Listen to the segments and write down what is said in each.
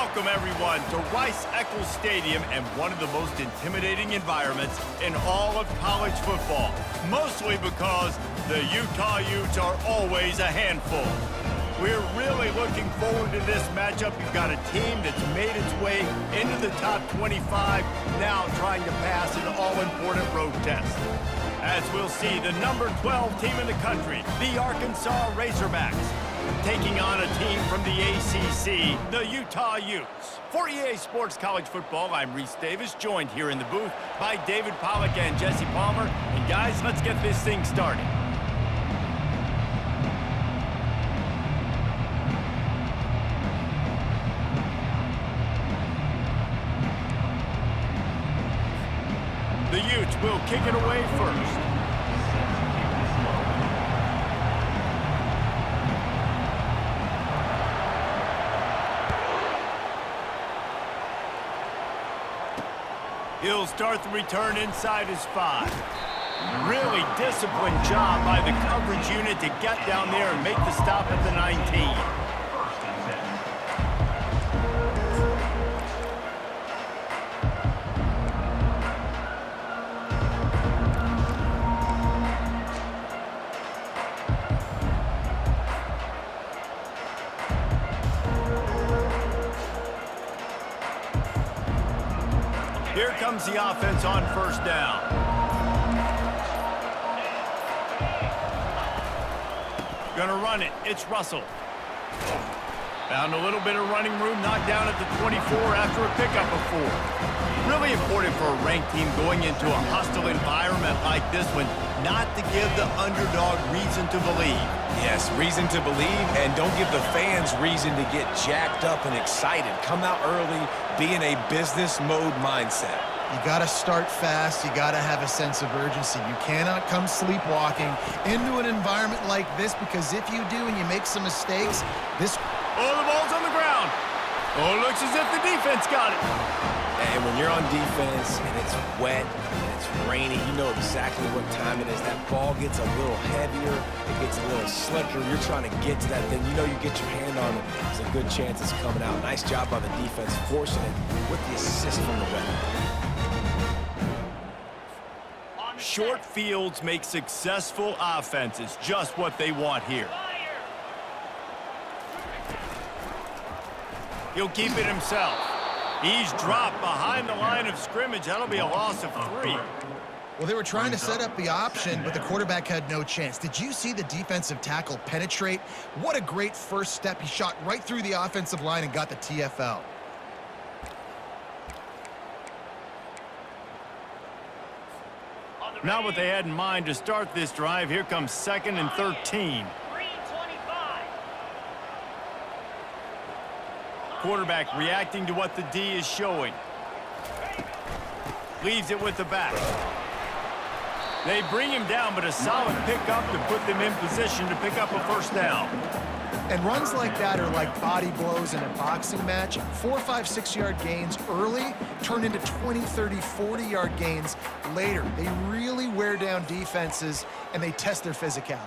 Welcome, everyone, to Rice-Eccles Stadium and one of the most intimidating environments in all of college football, mostly because the Utah Utes are always a handful. We're really looking forward to this matchup. You've got a team that's made its way into the top 25, now trying to pass an all-important road test. As we'll see, the number 12 team in the country, the Arkansas Razorbacks, taking on a team from the ACC, the Utah Utes. For EA Sports College Football, I'm Reese Davis, joined here in the booth by David Pollack and Jesse Palmer. And guys, let's get this thing started. The Utes will kick it away first. He'll start the return inside his 5. Really disciplined job by the coverage unit to get down there and make the stop at the 19. Here comes the offense on first down. Gonna run it. It's Russell. Found a little bit of running room, knocked down at the 24 after a pickup of 4. Really important for a ranked team going into a hostile environment like this one, not to give the underdog reason to believe. Yes, reason to believe, and don't give the fans reason to get jacked up and excited. Come out early, be in a business mode mindset. You got to start fast. You got to have a sense of urgency. You cannot come sleepwalking into an environment like this, because if you do and you make some mistakes, this... Oh, the ball's on the ground. Oh, it looks as if the defense got it. And when you're on defense and it's wet and it's rainy, you know exactly what time it is. That ball gets a little heavier, it gets a little slicker. You're trying to get to that thing. You know you get your hand on it. There's a good chance it's coming out. Nice job by the defense forcing it with the assist from the weather. Short fields make successful offenses, just what they want here. He'll keep it himself. He's dropped behind the line of scrimmage. That'll be a loss of 3. Well, they were trying to set up the option, but the quarterback had no chance. Did you see the defensive tackle penetrate? What a great first step. He shot right through the offensive line and got the TFL. Not what they had in mind to start this drive. Here comes 2nd and 13. Quarterback reacting to what the D is showing. Leaves it with the back. They bring him down, but a solid pickup to put them in position to pick up a first down. And runs like that are like body blows in a boxing match. 4, 5, 6-yard gains early turn into 20, 30, 40-yard gains later. They really wear down defenses, and they test their physicality.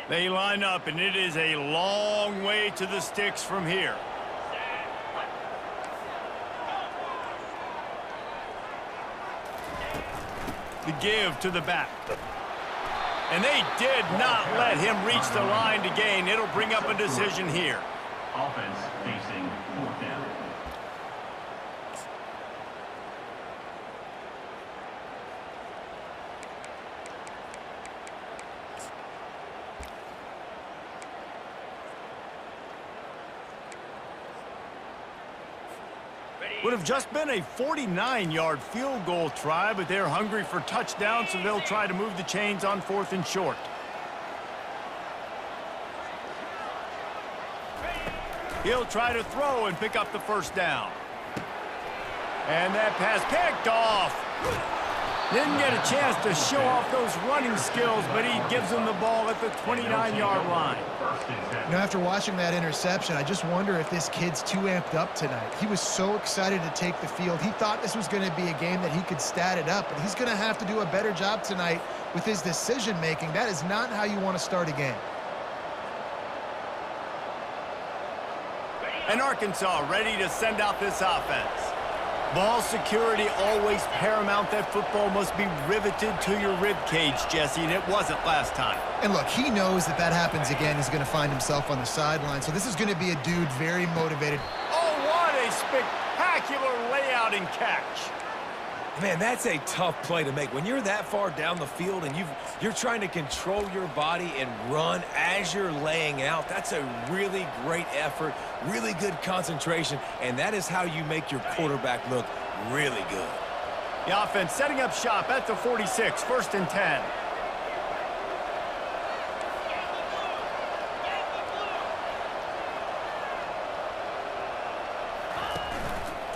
They line up, and it is a long way to the sticks from here. The give to the back. And they did not let him reach the line to gain. It'll bring up a decision here. Offense facing 4th down. Would have just been a 49-yard field goal try, but they're hungry for touchdown, so they'll try to move the chains on 4th and short. He'll try to throw and pick up the first down. And that pass picked off. Didn't get a chance to show off those running skills, but he gives them the ball at the 29-yard line. You know, after watching that interception, I just wonder if this kid's too amped up tonight. He was so excited to take the field. He thought this was going to be a game that he could stat it up, but he's going to have to do a better job tonight with his decision-making. That is not how you want to start a game. And Arkansas ready to send out this offense. Ball security always paramount. That football must be riveted to your rib cage, Jesse, and it wasn't last time. And look, he knows that that happens again. He's going to find himself on the sideline. So this is going to be a dude very motivated. Oh, what a spectacular layout and catch. Man, that's a tough play to make. When you're that far down the field and you're trying to control your body and run as you're laying out, that's a really great effort, really good concentration, and that is how you make your quarterback look really good. The offense setting up shop at the 46, 1st and 10.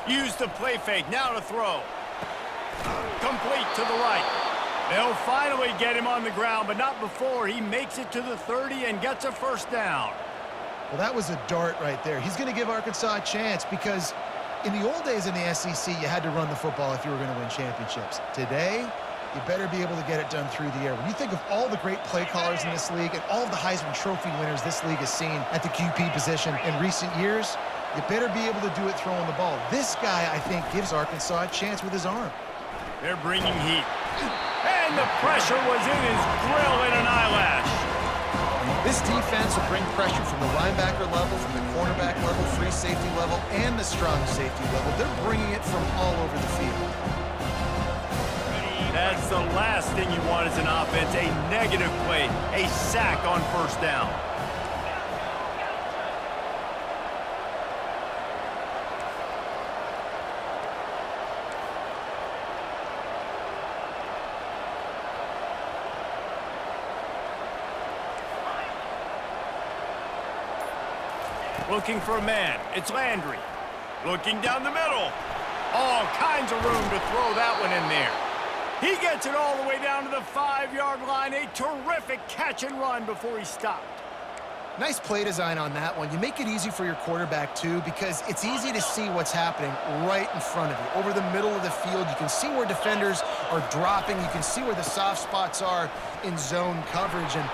Use the play fake, now to throw. Complete to the right. They'll finally get him on the ground, but not before he makes it to the 30 and gets a 1st down. Well, that was a dart right there. He's going to give Arkansas a chance because in the old days in the SEC, you had to run the football if you were going to win championships. Today, you better be able to get it done through the air. When you think of all the great play callers in this league and all of the Heisman Trophy winners this league has seen at the QP position in recent years, you better be able to do it throwing the ball. This guy, I think, gives Arkansas a chance with his arm. They're bringing heat. And the pressure was in his grill in an eyelash. This defense will bring pressure from the linebacker level, from the cornerback level, free safety level, and the strong safety level. They're bringing it from all over the field. That's the last thing you want as an offense, a negative play, a sack on 1st down. Looking for a man. It's Landry. Looking down the middle. All kinds of room to throw that one in there. He gets it all the way down to the 5-yard line. A terrific catch and run before he stopped. Nice play design on that one. You make it easy for your quarterback, too, because it's easy to see what's happening right in front of you. Over the middle of the field, you can see where defenders are dropping. You can see where the soft spots are in zone coverage. And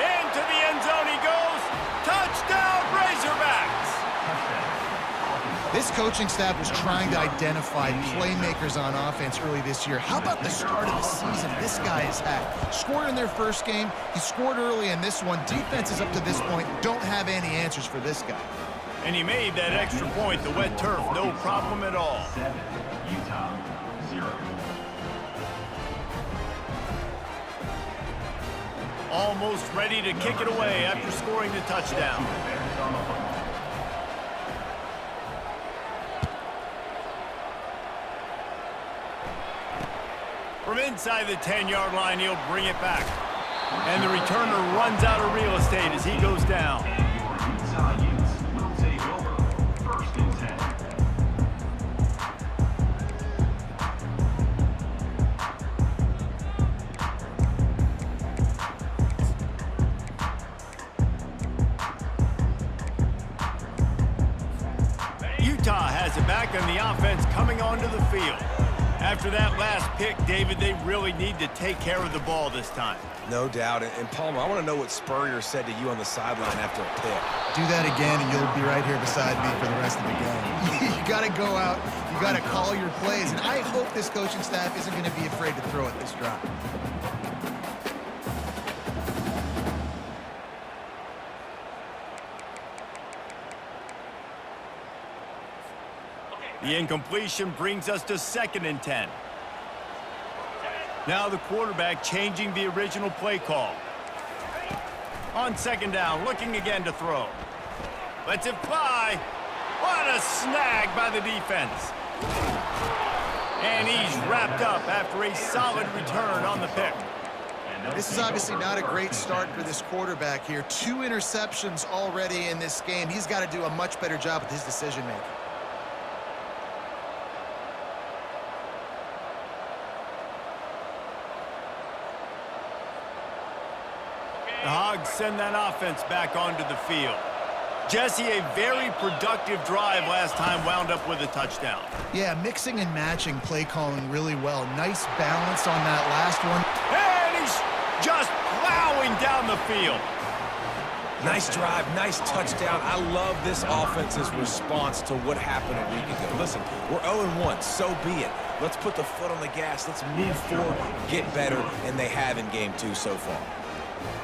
into the end zone he goes. Touchdown, Razorbacks! This coaching staff was trying to identify playmakers on offense early this year. How about the start of the season this guy has had? Scored in their first game. He scored early in this one. Defenses up to this point don't have any answers for this guy. And he made that extra point, the wet turf, no problem at all. 7, Utah, 0. Almost ready to kick it away after scoring the touchdown. From inside the 10-yard line, he'll bring it back. And the returner runs out of real estate as he goes down. And your Utah Utes will take over, 1st and 10. Utah has it back on the offense coming onto the field. After that last pick, David, they really need to take care of the ball this time. No doubt. And Palmer, I want to know what Spurrier said to you on the sideline after a pick. Do that again, and you'll be right here beside me for the rest of the game. You got to go out. You got to call your plays. And I hope this coaching staff isn't going to be afraid to throw it this drive. The incompletion brings us to 2nd and 10. Now the quarterback changing the original play call. On 2nd down, looking again to throw. Lets it fly. What a snag by the defense. And he's wrapped up after a solid return on the pick. This is obviously not a great start for this quarterback here. 2 interceptions already in this game. He's got to do a much better job with his decision-making. should send that offense back onto the field. Jesse, a very productive drive last time wound up with a touchdown. Yeah, mixing and matching play calling really well. Nice balance on that last one. And he's just plowing down the field. Nice drive, nice touchdown. I love this offense's response to what happened a week ago. Listen, we're 0-1, so be it. Let's put the foot on the gas. Let's move forward, get better, and they have in game 2 so far.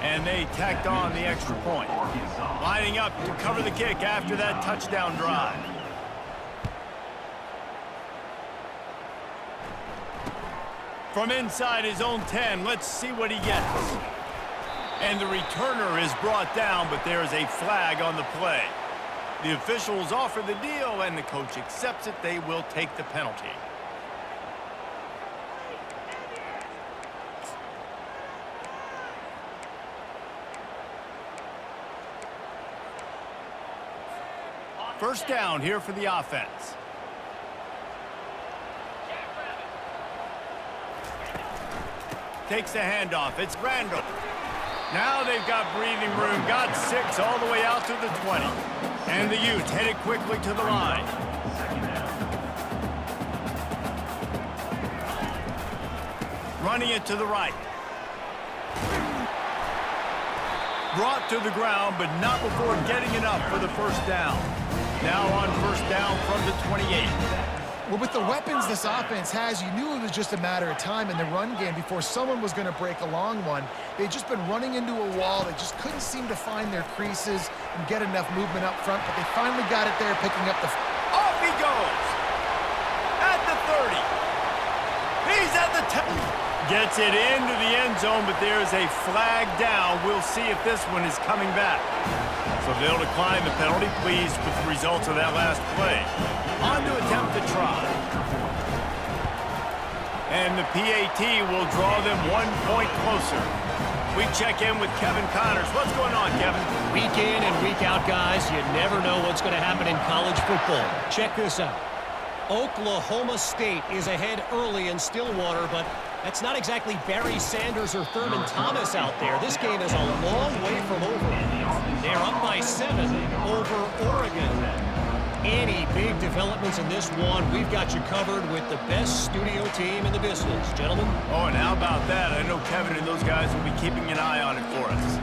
And they tacked on the extra point. Lining up to cover the kick after that touchdown drive. From inside his own 10, let's see what he gets. And the returner is brought down, but there is a flag on the play. The officials offer the deal, and the coach accepts it. They will take the penalty. First down here for the offense. Takes the handoff. It's Randall. Now they've got breathing room. Got 6 all the way out to the 20. And the Utes headed quickly to the line. Running it to the right. Brought to the ground, but not before getting enough for the first down. Now on first down from the 28. Well, with the weapons this offense has, you knew it was just a matter of time in the run game before someone was going to break a long one. They'd just been running into a wall. They just couldn't seem to find their creases and get enough movement up front, but they finally got it there, picking up the... Off he goes! At the 30. He's at the 10. Gets it into the end zone, but there is a flag down. We'll see if this one is coming back. So they'll decline the penalty, pleased with the results of that last play. On to attempt the try. And the PAT will draw them 1 point closer. We check in with Kevin Connors. What's going on, Kevin? Week in and week out, guys, you never know what's going to happen in college football. Check this out. Oklahoma State is ahead early in Stillwater, but that's not exactly Barry Sanders or Thurman Thomas out there. This game is a long way from over. They're up by 7 over Oregon. Any big developments in this one, we've got you covered with the best studio team in the business. Gentlemen? Oh, and how about that? I know Kevin and those guys will be keeping an eye on it for us.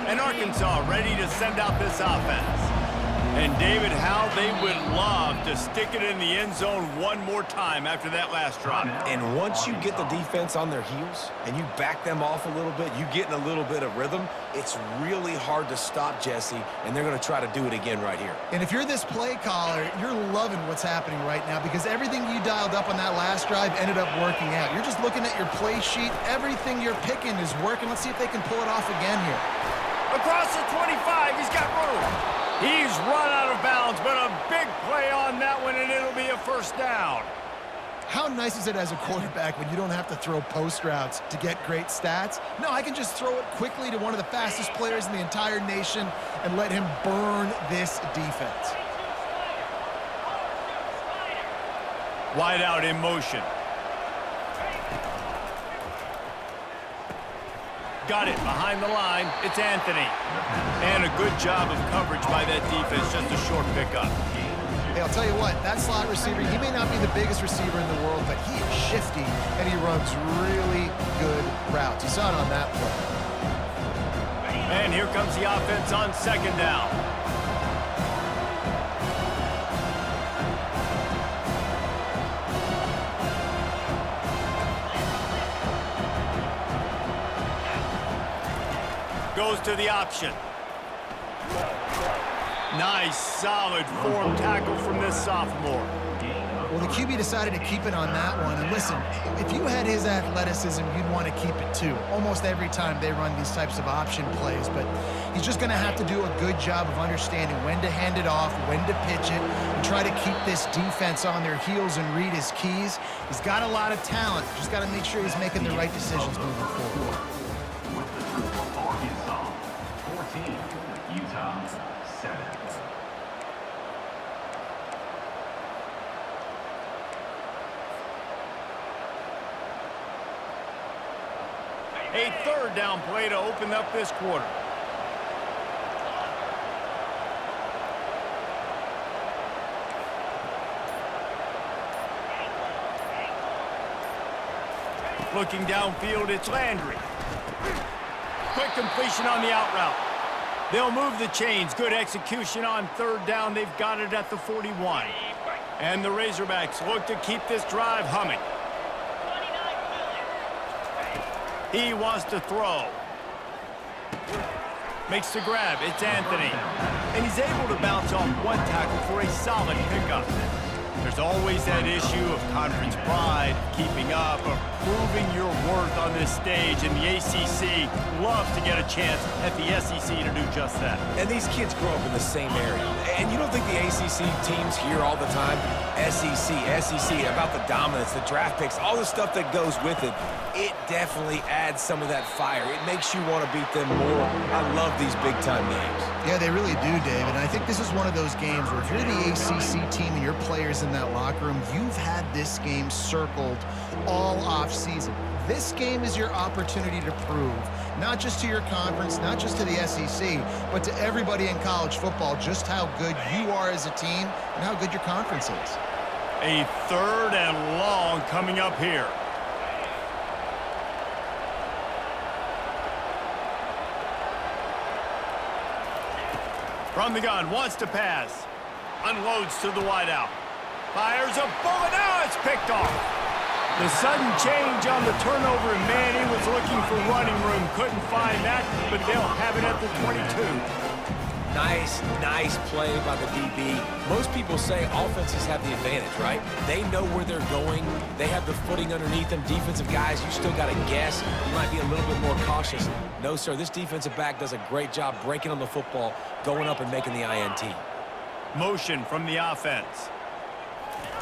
And Arkansas ready to send out this offense. And David, how they would love to stick it in the end zone one more time after that last drive. And once you get the defense on their heels and you back them off a little bit, you get in a little bit of rhythm, it's really hard to stop Jesse, and they're going to try to do it again right here. And if you're this play caller, you're loving what's happening right now because everything you dialed up on that last drive ended up working out. You're just looking at your play sheet. Everything you're picking is working. Let's see if they can pull it off again here. Across the 25, he's got room. He's run out of bounds, but a big play on that one, and it'll be a first down. How nice is it as a quarterback when you don't have to throw post routes to get great stats? No, I can just throw it quickly to one of the fastest players in the entire nation and let him burn this defense. Wide out in motion. Got it behind the line. It's Anthony. And a good job of coverage by that defense. Just a short pickup. Hey, I'll tell you what, that slot receiver, he may not be the biggest receiver in the world, but he is shifty, and he runs really good routes. You saw it on that play. And here comes the offense on second down. Goes to the option. Nice, solid form tackle from this sophomore. Well, the QB decided to keep it on that one. And listen, if you had his athleticism, you'd want to keep it too. Almost every time they run these types of option plays. But he's just going to have to do a good job of understanding when to hand it off, when to pitch it, and try to keep this defense on their heels and read his keys. He's got a lot of talent. Just got to make sure he's making the right decisions moving forward. Arkansas 14, Utah 7. A third down play to open up this quarter. Looking downfield, it's Landry. Quick completion on the out route. They'll move the chains. Good execution on third down. They've got it at the 41. And the Razorbacks look to keep this drive humming. He wants to throw. Makes the grab. It's Anthony. And he's able to bounce off one tackle for a solid pickup. There's always that issue of conference pride, keeping up, of proving your worth on this stage, and the ACC loves to get a chance at the SEC to do just that. And these kids grow up in the same area. And you don't think the ACC teams hear all the time, SEC, about the dominance, the draft picks, all the stuff that goes with it. It definitely adds some of that fire. It makes you want to beat them more. I love these big-time games. Yeah, they really do, David. And I think this is one of those games where if you're the ACC team and your players in that locker room, you've had this game circled all off-season. This game is your opportunity to prove, not just to your conference, not just to the SEC, but to everybody in college football, just how good you are as a team and how good your conference is. A third and long coming up here. From the gun, wants to pass. Unloads to the wideout. Fires a bullet. Now it's picked off. The sudden change on the turnover, and man, he was looking for running room. Couldn't find that, but they'll have it at the 22. Nice play by the DB. Most people say offenses have the advantage, right? They know where they're going. They have the footing underneath them. Defensive guys, you still got to guess. You might be a little bit more cautious. No, sir, this defensive back does a great job breaking on the football, going up and making the INT. Motion from the offense.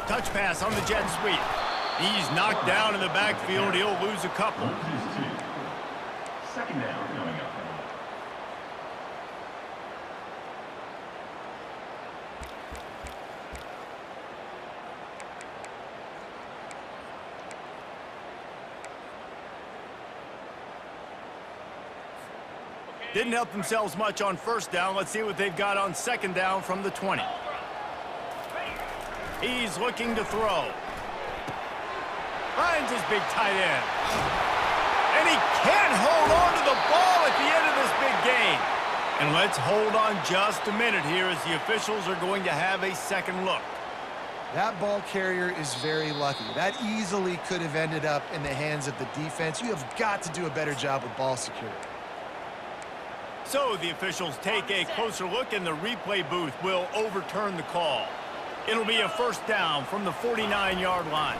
Touch pass on the jet sweep. He's knocked down in the backfield. He'll lose a couple. Second down coming up. Didn't help themselves much on first down. Let's see what they've got on second down from the 20. He's looking to throw. Finds his big tight end. And he can't hold on to the ball at the end of this big game. And let's hold on just a minute here as the officials are going to have a second look. That ball carrier is very lucky. That easily could have ended up in the hands of the defense. You have got to do a better job with ball security. So the officials take a closer look, and the replay booth will overturn the call. It'll be a first down from the 49-yard line.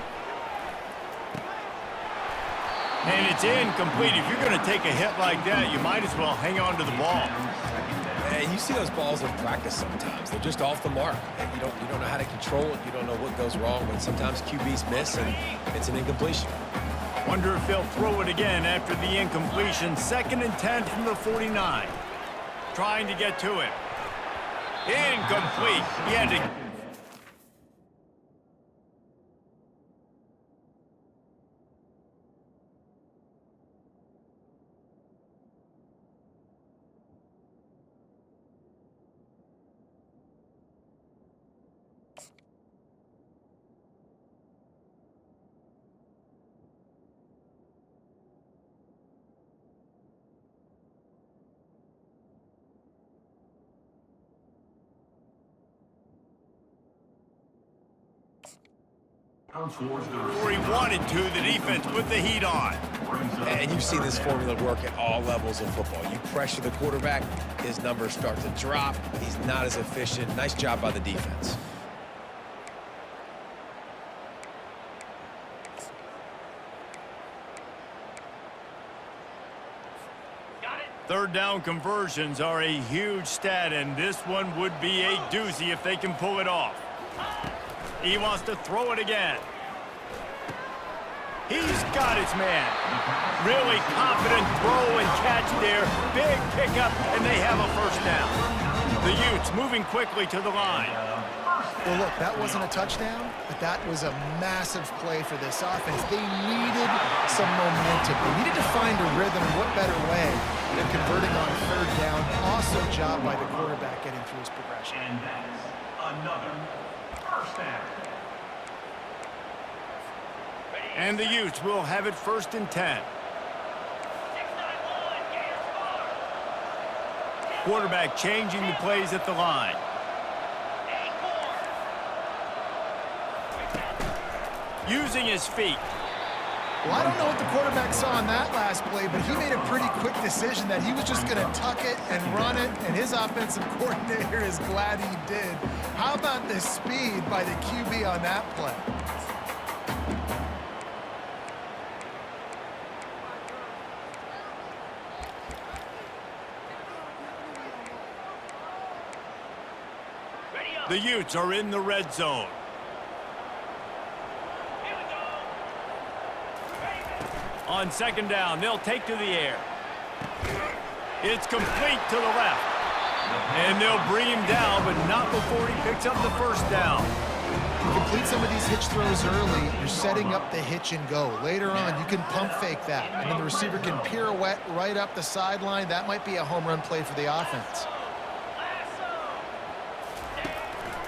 And it's incomplete. If you're going to take a hit like that, you might as well hang on to the ball. And you see those balls in practice sometimes. They're just off the mark. You don't know how to control it. You don't know what goes wrong, but sometimes QBs miss, and it's an incompletion. Wonder if they'll throw it again after the incompletion. 2nd and 10 from the 49. Trying to get to it. Incomplete. He had to... Where he wanted to, the defense put the heat on. And you see this formula work at all levels of football. You pressure the quarterback, his numbers start to drop. He's not as efficient. Nice job by the defense. Third down conversions are a huge stat, and this one would be a doozy if they can pull it off. He wants to throw it again. He's got his man. Really confident throw and catch there. Big pickup, and they have a first down. The Utes moving quickly to the line. Well, look, that wasn't a touchdown, but that was a massive play for this offense. They needed some momentum. They needed to find a rhythm better way than converting on third down. Awesome job by the quarterback getting through his progression. And that's another first down. And the Utes will have it 1st and 10. Quarterback changing the plays at the line. Using his feet. Well, I don't know what the quarterback saw on that last play, but he made a pretty quick decision that he was just going to tuck it and run it, and his offensive coordinator is glad he did. How about the speed by the QB on that play? The Utes are in the red zone. On 2nd down, they'll take to the air. It's complete to the left. And they'll bring him down, but not before he picks up the 1st down. Complete some of these hitch throws early, you're setting up the hitch and go. Later on, you can pump fake that, and then the receiver can pirouette right up the sideline. That might be a home run play for the offense.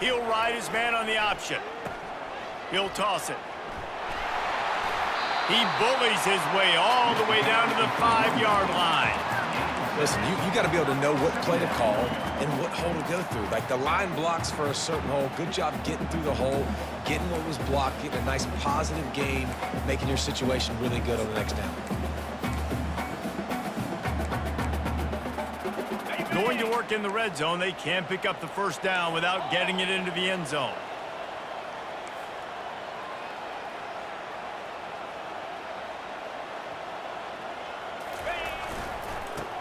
He'll ride his man on the option. He'll toss it. He bullies his way all the way down to the 5-yard line. Listen, you got to be able to know what play to call and what hole to go through. Like the line blocks for a certain hole. Good job getting through the hole, getting what was blocked, getting a nice positive gain, making your situation really good on the next down. Going to work in the red zone, they can't pick up the 1st down without getting it into the end zone.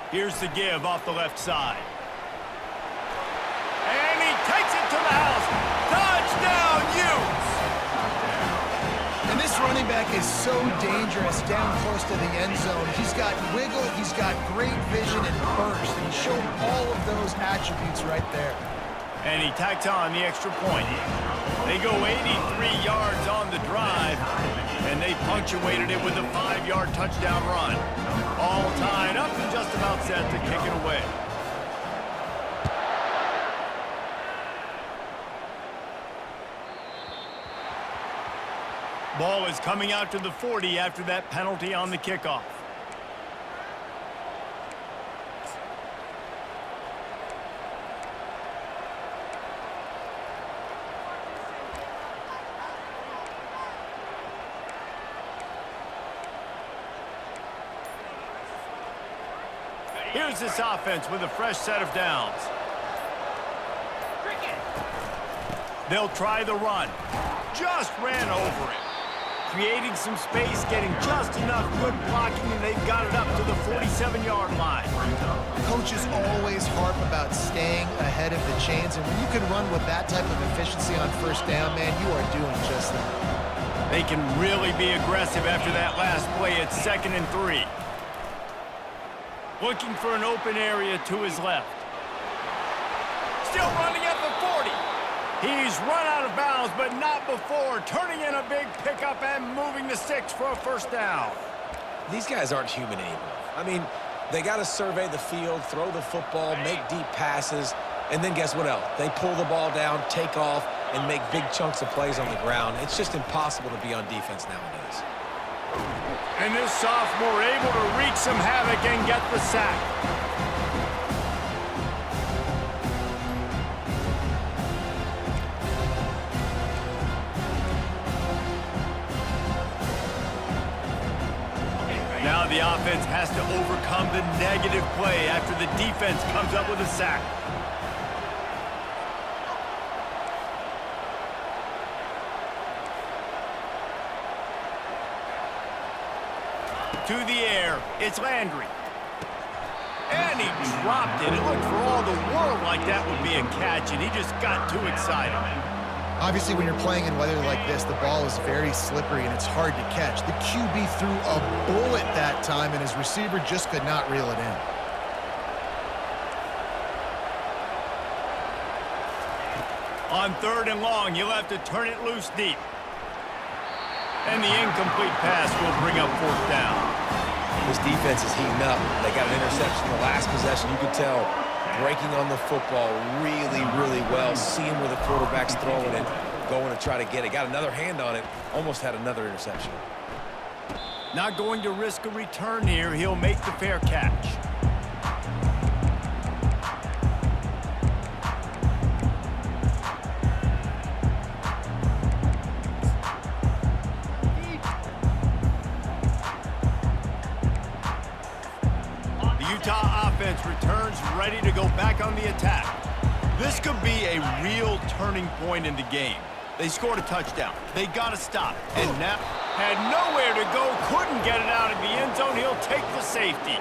Here's the give off the left side. And he takes it to the house. Touchdown, Utes! And this running back is so dangerous down close to the end zone. He's got wiggle, he's got great vision and burst, and he showed all of those attributes right there. And he tacks on the extra point. They go 83 yards on the drive, and they punctuated it with a 5-yard touchdown run. All tied up and just about set to kick it away. Ball is coming out to the 40 after that penalty on the kickoff. Here's this offense with a fresh set of downs. They'll try the run. Just ran over it. Creating some space, getting just enough good blocking, and they've got it up to the 47-yard line. Coaches always harp about staying ahead of the chains, and when you can run with that type of efficiency on 1st down, man, you are doing just that. They can really be aggressive after that last play. It's 2nd and 3. Looking for an open area to his left. Still running at the 40. He's run out of bounds, but not before. Turning in a big pickup and moving the 6 for a 1st down. These guys aren't human anymore. I mean, they got to survey the field, throw the football, make deep passes, and then guess what else? They pull the ball down, take off, and make big chunks of plays on the ground. It's just impossible to be on defense nowadays. And this sophomore able to wreak some havoc and get the sack. Now the offense has to overcome the negative play after the defense comes up with a sack. To the air, it's Landry. And he dropped it. It looked for all the world like that would be a catch, and he just got too excited. Obviously, when you're playing in weather like this, the ball is very slippery and it's hard to catch. The QB threw a bullet that time, and his receiver just could not reel it in. On 3rd and long, you'll have to turn it loose deep. And the incomplete pass will bring up 4th down. This defense is heating up. They got an interception the last possession. You could tell breaking on the football really, really well, seeing where the quarterback's throwing it, going to try to get it. Got another hand on it, almost had another interception. Not going to risk a return here. He'll make the fair catch. Utah offense returns ready to go back on the attack. This could be a real turning point in the game. They scored a touchdown. They got to stop. And now had nowhere to go, couldn't get it out of the end zone. He'll take the safety.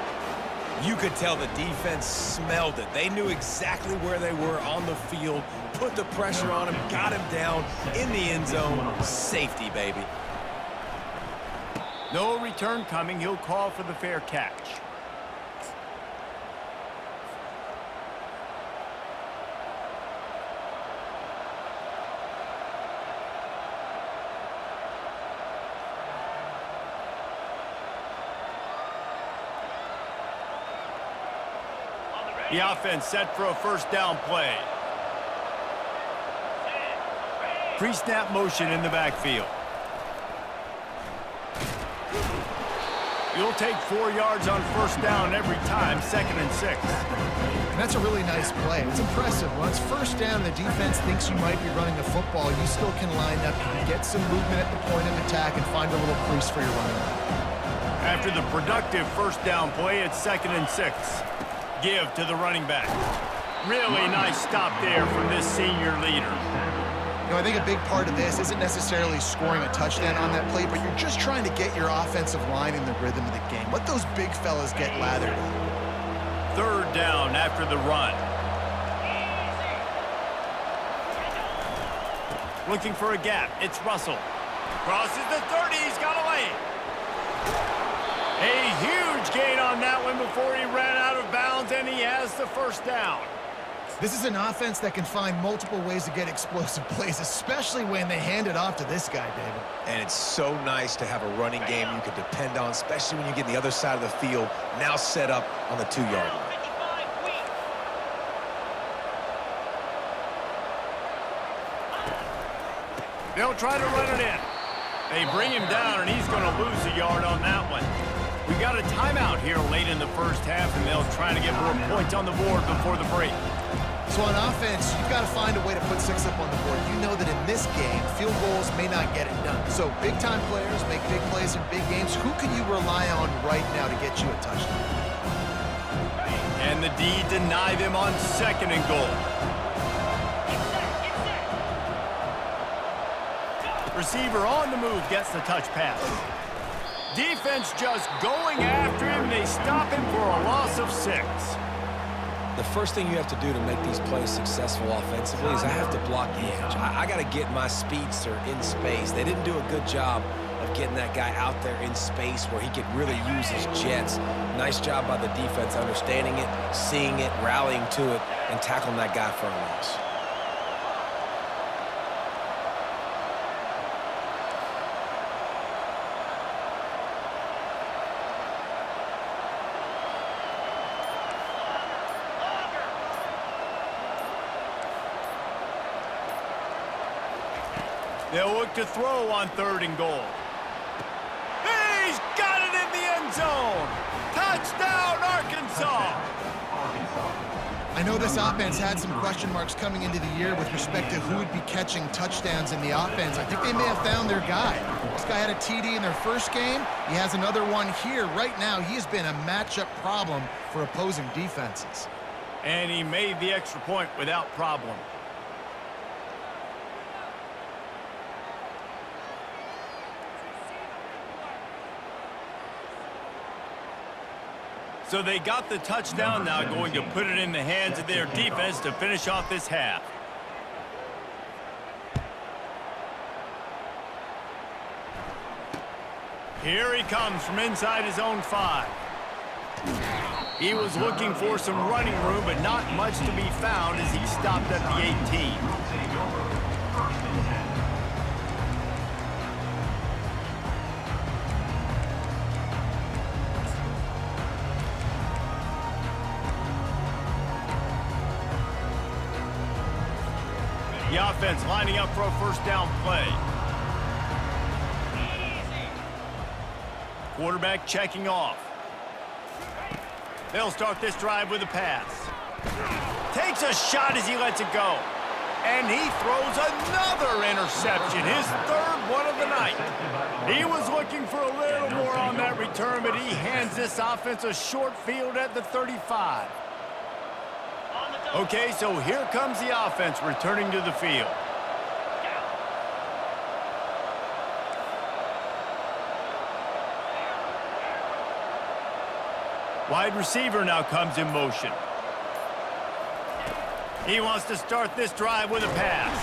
You could tell the defense smelled it. They knew exactly where they were on the field, put the pressure on him, got him down in the end zone. Safety, baby. No return coming. He'll call for the fair catch. The offense set for a first down play. Pre-snap motion in the backfield. You'll take 4 yards on first down every time, 2nd and 6. And that's a really nice play. It's impressive. Once first down, the defense thinks you might be running the football, you still can line up and get some movement at the point of attack and find a little crease for your running back. After the productive first down play, it's 2nd and 6. Give to the running back. Really nice stop there from this senior leader. You know, I think a big part of this isn't necessarily scoring a touchdown on that play, but you're just trying to get your offensive line in the rhythm of the game. Let those big fellas get lathered up. 3rd down after the run. Looking for a gap. It's Russell. Crosses the 30. He's got away. A huge gain on that one before he ran out of bounds, and he has the first down. This is an offense that can find multiple ways to get explosive plays, especially when they hand it off to this guy, David. And it's so nice to have a running game you can depend on, especially when you get the other side of the field, now set up on the 2-yard line. They'll try to run it in. They bring him down, and he's going to lose a yard on that one. We got a timeout here late in the first half, and they'll try to get more points on the board before the break. So on offense, you've got to find a way to put 6 up on the board. You know that in this game, field goals may not get it done. So big-time players make big plays in big games. Who can you rely on right now to get you a touchdown? And the D deny them on 2nd and goal. Receiver on the move gets the touch pass. Defense just going after him. They stop him for a loss of 6. The first thing you have to do to make these plays successful offensively is I have to block the edge. I got to get my speedster in space. They didn't do a good job of getting that guy out there in space where he could really use his jets. Nice job by the defense understanding it, seeing it, rallying to it, and tackling that guy for a loss. They'll look to throw on 3rd and goal. He's got it in the end zone. Touchdown, Arkansas. I know this offense had some question marks coming into the year with respect to who would be catching touchdowns in the offense. I think they may have found their guy. This guy had a TD in their first game. He has another one here. Right now, he has been a matchup problem for opposing defenses. And he made the extra point without problem. So they got the touchdown, now going to put it in the hands of their defense to finish off this half. Here he comes from inside his own 5. He was looking for some running room, but not much to be found as he stopped at the 18. The offense lining up for a first down play. Quarterback checking off. They'll start this drive with a pass. Takes a shot as he lets it go. And he throws another interception, his third one of the night. He was looking for a little more on that return, but he hands this offense a short field at the 35. Okay, so here comes the offense returning to the field. Wide receiver now comes in motion. He wants to start this drive with a pass.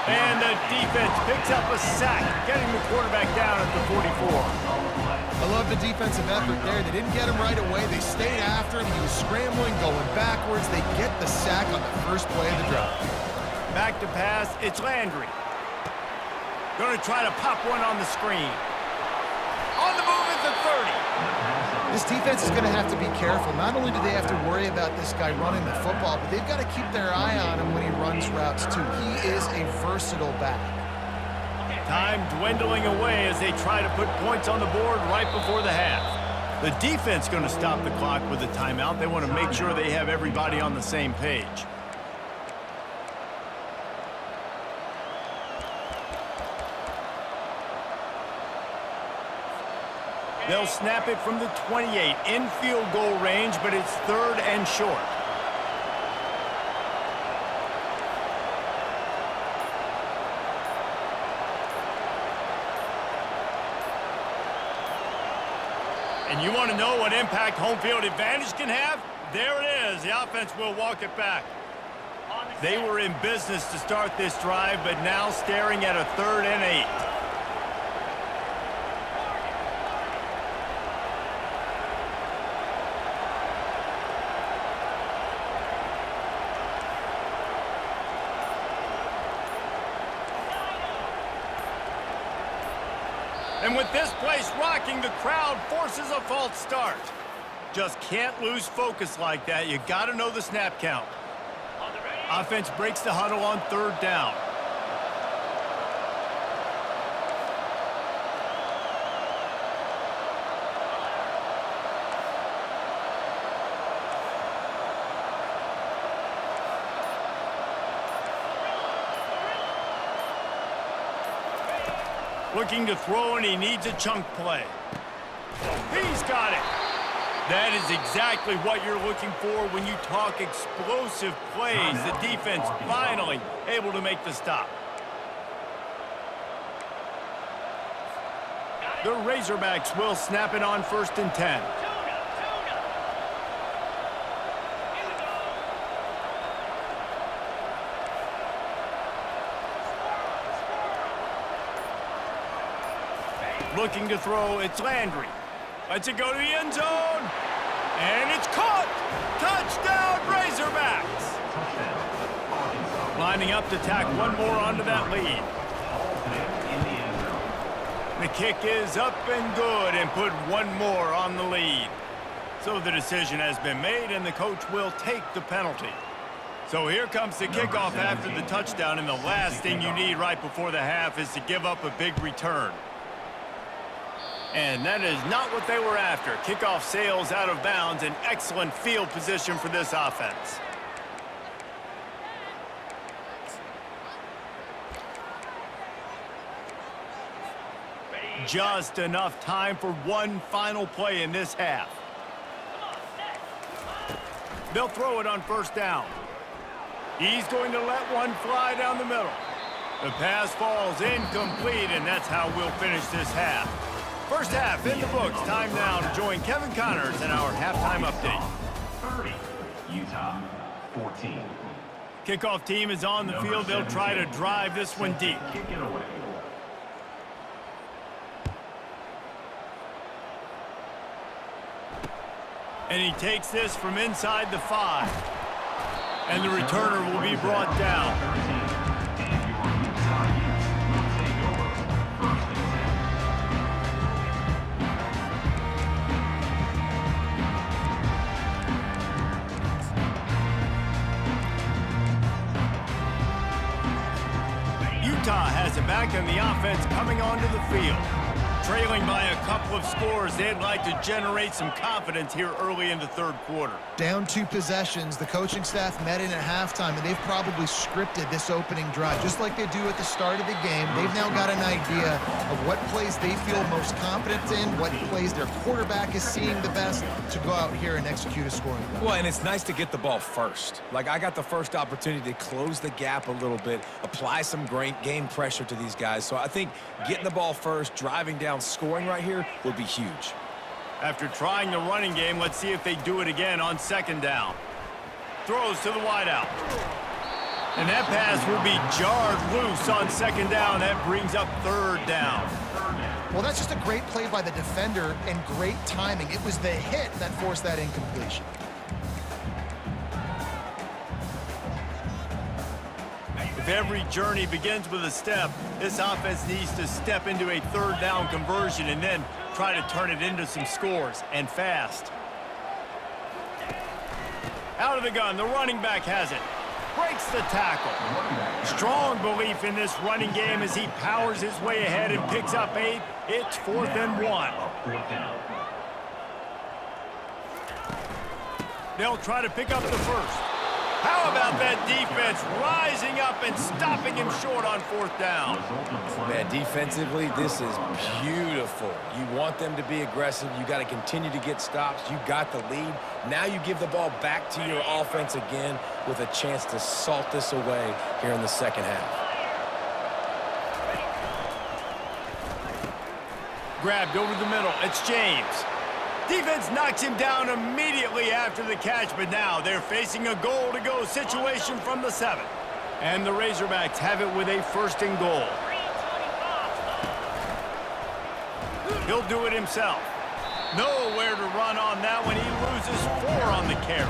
And the defense picks up a sack, getting the quarterback down at the 44. I love the defensive effort there. They didn't get him right away. They stayed after him. He was scrambling, going backwards. They get the sack on the first play of the drive. Back to pass, it's Landry. Going to try to pop one on the screen. On the move at the 30. This defense is going to have to be careful. Not only do they have to worry about this guy running the football, but they've got to keep their eye on him when he runs routes too. He is a versatile back. Time dwindling away as they try to put points on the board right before the half. The defense going to stop the clock with a timeout. They want to make sure they have everybody on the same page. They'll snap it from the 28 in field goal range, but it's third and short. And you want to know what impact home field advantage can have? There it is. The offense will walk it back. They were in business to start this drive, but now staring at a 3rd and 8. And with this place rocking, the crowd forces a false start. Just can't lose focus like that. You got to know the snap count. Offense breaks the huddle on 3rd down. Looking to throw, and he needs a chunk play. He's got it. That is exactly what you're looking for when you talk explosive plays. The defense finally able to make the stop. The Razorbacks will snap it on 1st and 10. Looking to throw, it's Landry. Lets it go to the end zone. And it's caught. Touchdown, Razorbacks. Lining up to tack one more onto that lead. The kick is up and good and put one more on the lead. So the decision has been made and the coach will take the penalty. So here comes the kickoff after the touchdown, and the last thing you need right before the half is to give up a big return. And that is not what they were after. Kickoff sails out of bounds, an excellent field position for this offense. Just enough time for one final play in this half. They'll throw it on 1st down. He's going to let one fly down the middle. The pass falls incomplete, and that's how we'll finish this half. First half in the books. Time now to join Kevin Connors in our halftime update. 30, Utah, 14. Kickoff team is on the field. They'll try to drive this one deep. Kick it away. And he takes this from inside the 5. And the returner will be brought down. it back and the offense coming onto the field. Trailing by a couple of scores, they'd like to generate some confidence here early in the third quarter. Down 2 possessions, the coaching staff met in at halftime, and they've probably scripted this opening drive. Just like they do at the start of the game, they've now got an idea of what plays they feel most confident in, what plays their quarterback is seeing the best to go out here and execute a scoring drive. Well, and it's nice to get the ball first. Like, I got the first opportunity to close the gap a little bit, apply some great game pressure to these guys. So I think getting the ball first, driving down, scoring right here would be huge. After trying the running game, let's see if they do it again on second down. Throws to the wideout. And that pass will be jarred loose on second down. That brings up third down. Well, that's just a great play by the defender and great timing. It was the hit that forced that incompletion. If every journey begins with a step, this offense needs to step into a third down conversion and then try to turn it into some scores, and fast. Out of the gun, the running back has it. Breaks the tackle. Strong belief in this running game as he powers his way ahead and picks up 8. It's 4th and 1. They'll try to pick up the first. How about that defense rising up and stopping him short on 4th down? Man, defensively, this is beautiful. You want them to be aggressive. You got to continue to get stops. You got the lead. Now you give the ball back to your offense again with a chance to salt this away here in the second half. Grabbed over the middle. It's James. Defense knocks him down immediately after the catch, but now they're facing a goal-to-go situation from the 7. And the Razorbacks have it with a 1st and goal. He'll do it himself. Nowhere to run on that one. He loses 4 on the carry.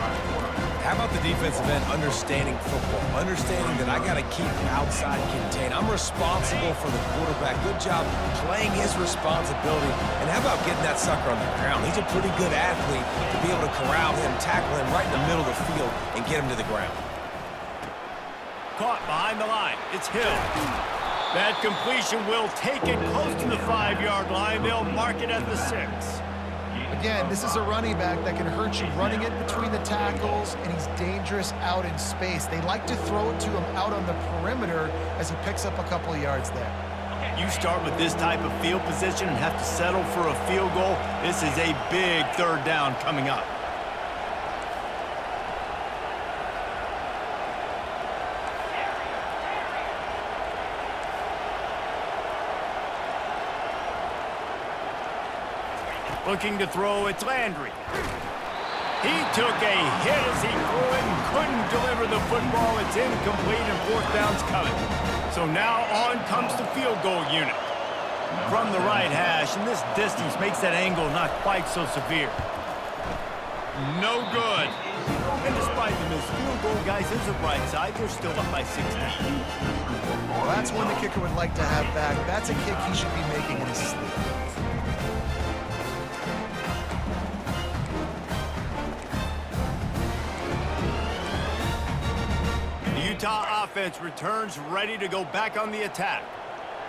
How about the defensive end understanding football, understanding that I got to keep outside contained. I'm responsible for the quarterback. Good job playing his responsibility. And how about getting that sucker on the ground? He's a pretty good athlete to be able to corral him, tackle him right in the middle of the field, and get him to the ground. Caught behind the line. It's Hill. That completion will take it close to the 5-yard line. They'll mark it at the 6. Again, this is a running back that can hurt you running it between the tackles, and he's dangerous out in space. They like to throw it to him out on the perimeter as he picks up a couple of yards there. You start with this type of field position and have to settle for a field goal. This is a big 3rd down coming up. Looking to throw, it's Landry. He took a hit as he threw it and couldn't deliver the football. It's incomplete and 4th down's coming. So now on comes the field goal unit. From the right hash, and this distance makes that angle not quite so severe. No good. And despite the missed field goal, guys, there's a bright side. They're still up by 16. Well, that's one the kicker would like to have back. That's a kick he should be making in his sleep. Utah offense returns ready to go back on the attack.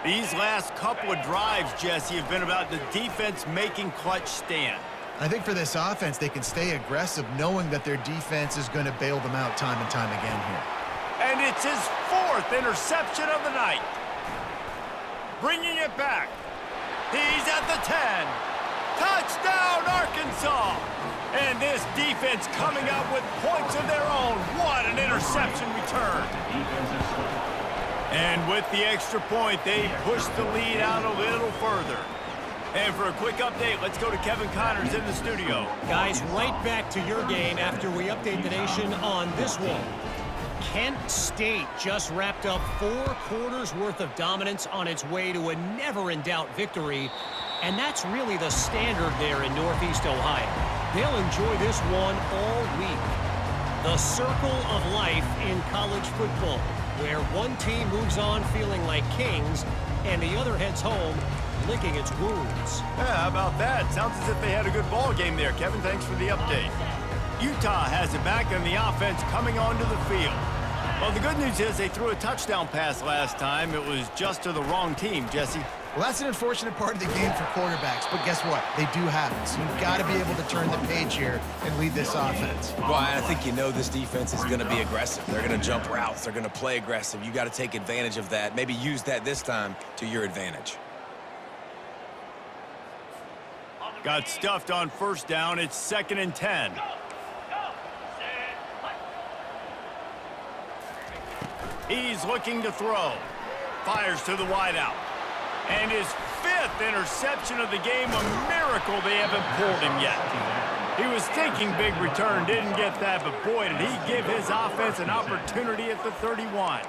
These last couple of drives, Jesse, have been about the defense making clutch stand. I think for this offense, they can stay aggressive knowing that their defense is going to bail them out time and time again here. And it's his 4th interception of the night. Bringing it back. He's at the 10. Touchdown, Arkansas! And this defense coming up with points of their own. What an interception return. And with the extra point, they push the lead out a little further. And for a quick update, let's go to Kevin Connors in the studio. Guys, right back to your game after we update the nation on this one. Kent State just wrapped up 4 quarters worth of dominance on its way to a never-in-doubt victory. And that's really the standard there in Northeast Ohio. They'll enjoy this one all week. The circle of life in college football, where one team moves on feeling like kings and the other heads home licking its wounds. Yeah, how about that? Sounds as if they had a good ball game there. Kevin, thanks for the update. Utah has it back and the offense coming onto the field. Well, the good news is they threw a touchdown pass last time. It was just to the wrong team, Jesse. Well, that's an unfortunate part of the game for quarterbacks, but guess what? They do have it, so you've got to be able to turn the page here and lead this offense. Well, I think you know this defense is going to be aggressive. They're going to jump routes. They're going to play aggressive. You got to take advantage of that. Maybe use that this time to your advantage. Got stuffed on first down. It's 2nd and 10. He's looking to throw. Fires to the wideout. And his 5th interception of the game, a miracle they haven't pulled him yet. He was thinking big return, didn't get that, but boy, did he give his offense an opportunity at the 31.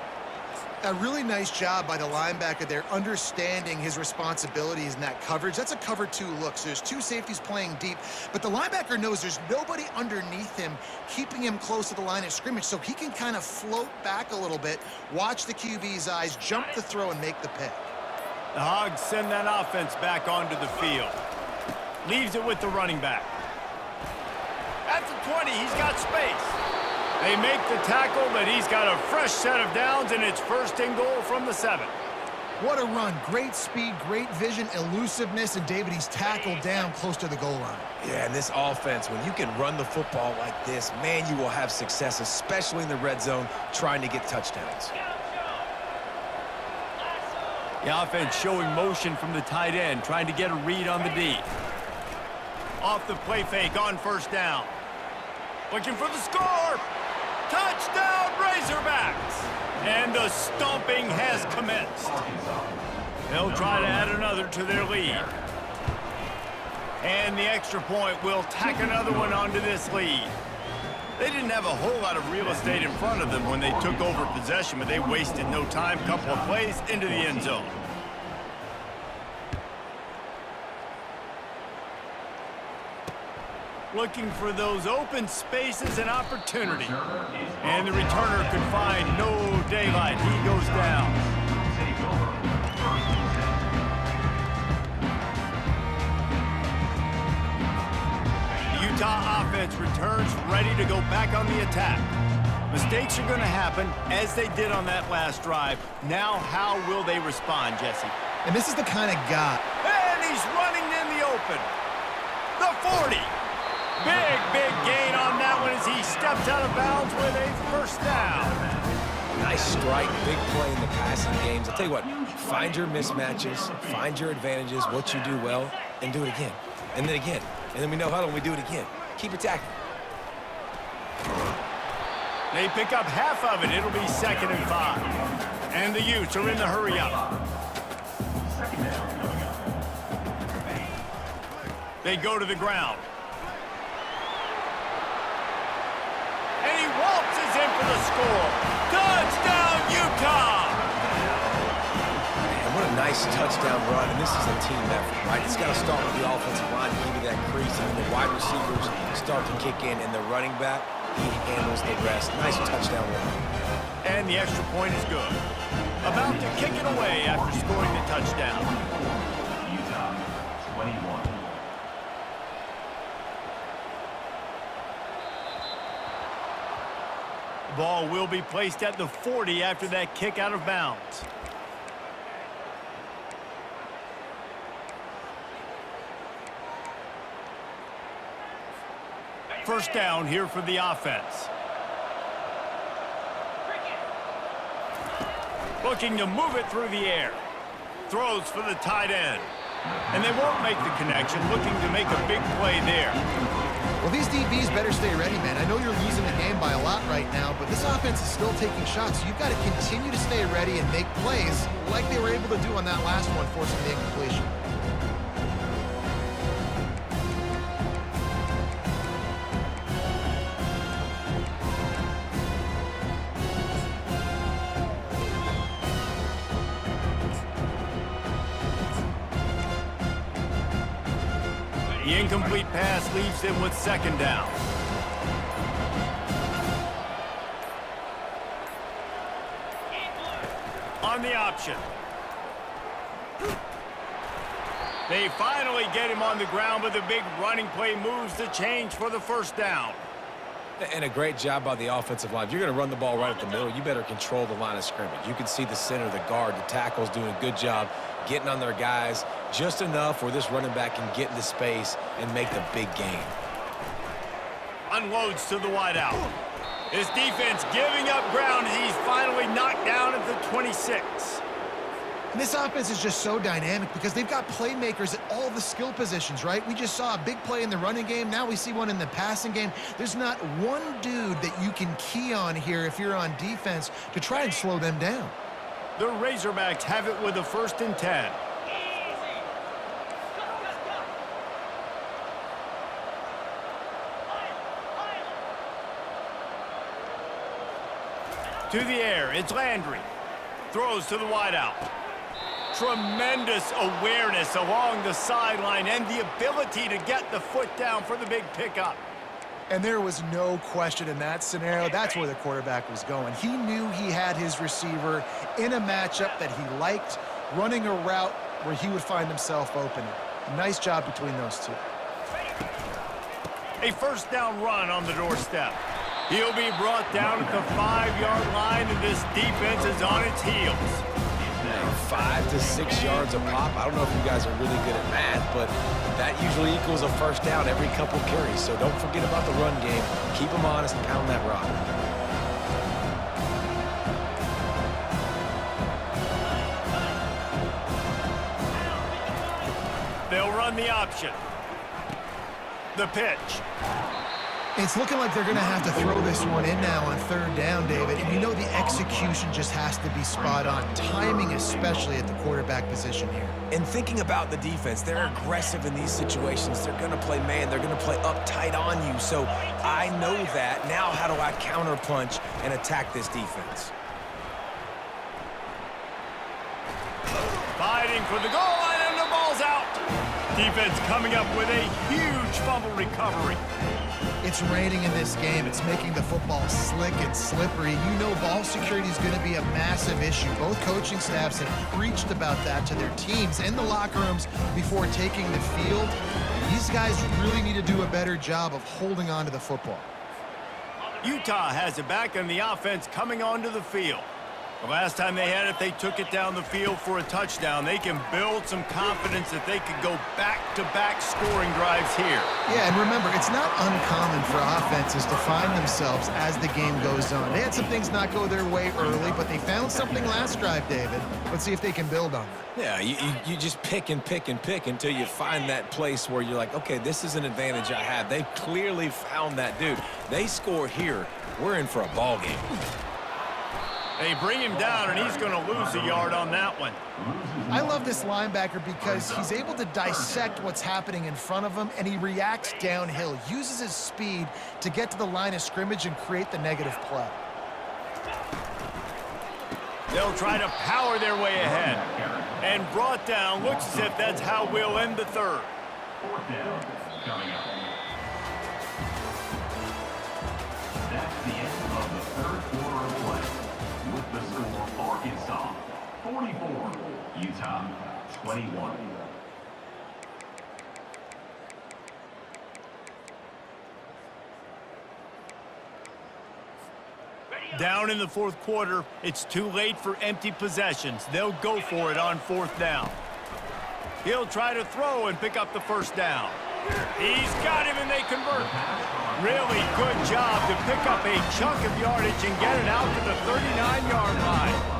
A really nice job by the linebacker there, understanding his responsibilities in that coverage. That's a cover 2 look, so there's 2 safeties playing deep, but the linebacker knows there's nobody underneath him keeping him close to the line of scrimmage, so he can kind of float back a little bit, watch the QB's eyes, jump the throw, and make the pick. The Hogs send that offense back onto the field. Leaves it with the running back. At the 20, he's got space. They make the tackle, but he's got a fresh set of downs, and it's 1st and goal from the 7. What a run. Great speed, great vision, elusiveness, and David, he's tackled down close to the goal line. Yeah, and this offense, when you can run the football like this, man, you will have success, especially in the red zone, trying to get touchdowns. The offense showing motion from the tight end, trying to get a read on the D. Off the play fake on first down. Looking for the score. Touchdown, Razorbacks! And the stomping has commenced. They'll try to add another to their lead. And the extra point will tack another one onto this lead. They didn't have a whole lot of real estate in front of them when they took over possession, but they wasted no time. Couple of plays into the end zone. Looking for those open spaces and opportunity. And the returner could find no daylight. He goes down. Utah offense returns ready to go back on the attack. Mistakes are going to happen, as they did on that last drive. Now, how will they respond, Jesse? And this is the kind of guy. And he's running in the open. The 40. Big gain on that one as he stepped out of bounds with a first down. Nice strike, big play in the passing games. I'll tell you what, find your mismatches, find your advantages, what you do well, and do it again. And then again. And then we know how do we do it again. Keep attacking. They pick up half of it. It'll be 2nd and 5. And the Utes are in the hurry up. They go to the ground. And he waltzes in for the score. Touchdown, Utah! What a nice touchdown run, and this is a team effort, right? It's got to start with the offensive line to give you that crease, and then the wide receivers start to kick in, and the running back, he handles the rest. Nice touchdown run. And the extra point is good. About to kick it away after scoring the touchdown. Utah, 21. The ball will be placed at the 40 after that kick out of bounds. First down here for the offense. Looking to move it through the air. Throws for the tight end. And they won't make the connection, looking to make a big play there. Well, these DBs better stay ready, man. I know you're losing the game by a lot right now, but this offense is still taking shots. So you've got to continue to stay ready and make plays like they were able to do on that last one, forcing the incompletion. The incomplete pass leaves them with 2nd down. On the option. They finally get him on the ground, but the big running play moves the change for the first down. And a great job by the offensive line. If you're going to run the ball right at the middle, you better control the line of scrimmage. You can see the center, the guard, the tackles doing a good job getting on their guys just enough where this running back can get into space and make the big gain. Unloads to the wideout. His defense giving up ground as he's finally knocked down at the 26. And this offense is just so dynamic because they've got playmakers at all the skill positions, right? We just saw a big play in the running game. Now we see one in the passing game. There's not one dude that you can key on here if you're on defense to try and slow them down. The Razorbacks have it with a 1st and 10. To the air, it's Landry. Throws to the wideout. Tremendous awareness along the sideline and the ability to get the foot down for the big pickup. And there was no question in that scenario. That's where the quarterback was going. He knew he had his receiver in a matchup that he liked, running a route where he would find himself open. Nice job between those two. A 1st down run on the doorstep. He'll be brought down at the 5-yard line, and this defense is on its heels. 5 to 6 yards a pop. I don't know if you guys are really good at math, but that usually equals a 1st down every couple carries. So don't forget about the run game. Keep them honest and pound that rock. They'll run the option. The pitch. It's looking like they're going to have to throw this one in now on 3rd down, David. And you know the execution just has to be spot on. Timing especially at the quarterback position here. And thinking about the defense, they're aggressive in these situations. They're going to play man. They're going to play uptight on you. So I know that. Now how do I counterpunch and attack this defense? Fighting for the goal line, and the ball's out. Defense coming up with a huge fumble recovery. It's raining in this game. It's making the football slick and slippery. You know ball security is going to be a massive issue. Both coaching staffs have preached about that to their teams in the locker rooms before taking the field. These guys really need to do a better job of holding on to the football. Utah has it back on the offense coming onto the field. The last time they had it, they took it down the field for a touchdown. They can build some confidence that they could go back-to-back scoring drives here. Yeah, and remember, it's not uncommon for offenses to find themselves as the game goes on. They had some things not go their way early, but they found something last drive, David. Let's see if they can build on that. Yeah, you just pick and pick and pick until you find that place where you're like, okay, this is an advantage I have. They've clearly found that, dude. They score here, we're in for a ball game. They bring him down, and he's going to lose a yard on that one. I love this linebacker because he's able to dissect what's happening in front of him, and he reacts downhill, uses his speed to get to the line of scrimmage and create the negative play. They'll try to power their way ahead. And brought down. Looks as if that's how we'll end the 3rd. 4th down coming up. That's the end of the 3rd quarter of play. With the score, Arkansas 44, Utah 21. Down in the 4th quarter, it's too late for empty possessions. They'll go for it on 4th down. He'll try to throw and pick up the 1st down. He's got him, and they convert. Really good job to pick up a chunk of yardage and get it out to the 39-yard line.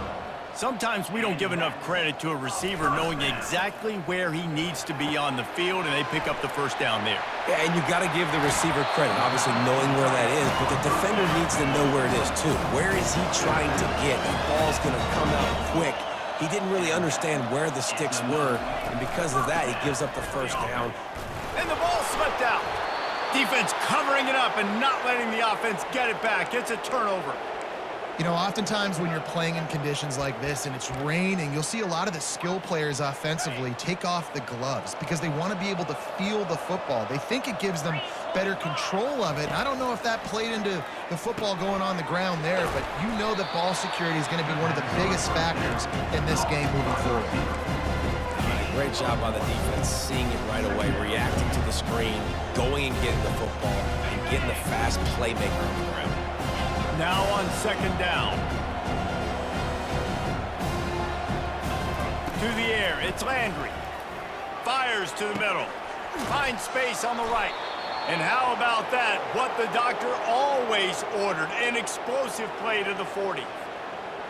Sometimes we don't give enough credit to a receiver knowing exactly where he needs to be on the field, and they pick up the 1st down there. Yeah, and you got to give the receiver credit, obviously knowing where that is, but the defender needs to know where it is too. Where is he trying to get? That ball's going to come out quick. He didn't really understand where the sticks were, and because of that, he gives up the 1st down. And the ball slipped out. Defense covering it up and not letting the offense get it back. It's a turnover. You know, oftentimes when you're playing in conditions like this and it's raining, you'll see a lot of the skill players offensively take off the gloves because they want to be able to feel the football. They think it gives them better control of it. And I don't know if that played into the football going on the ground there, but you know that ball security is going to be one of the biggest factors in this game moving forward. great job by the defense, seeing it right away, reacting to the screen, going and getting the football, and getting the fast playmaker on the ground. Now on second down. To the air, it's Landry. Fires to the middle. Finds space on the right. And how about that? What the doctor always ordered, an explosive play to the 40.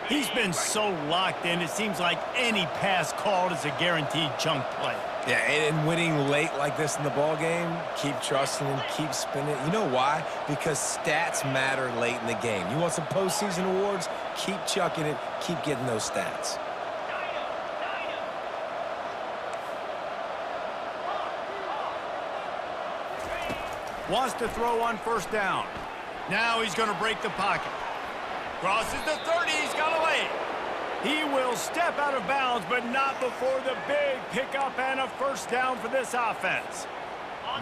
He's been so locked in, it seems like any pass called is a guaranteed chunk play. Yeah, and winning late like this in the ball game, keep trusting and keep spinning. You know why? Because stats matter late in the game. You want some postseason awards? Keep chucking it, keep getting those stats. Wants to throw on first down. Now he's going to break the pocket. Crosses the 30, he's got away. He will step out of bounds, but not before the big pickup and a first down for this offense.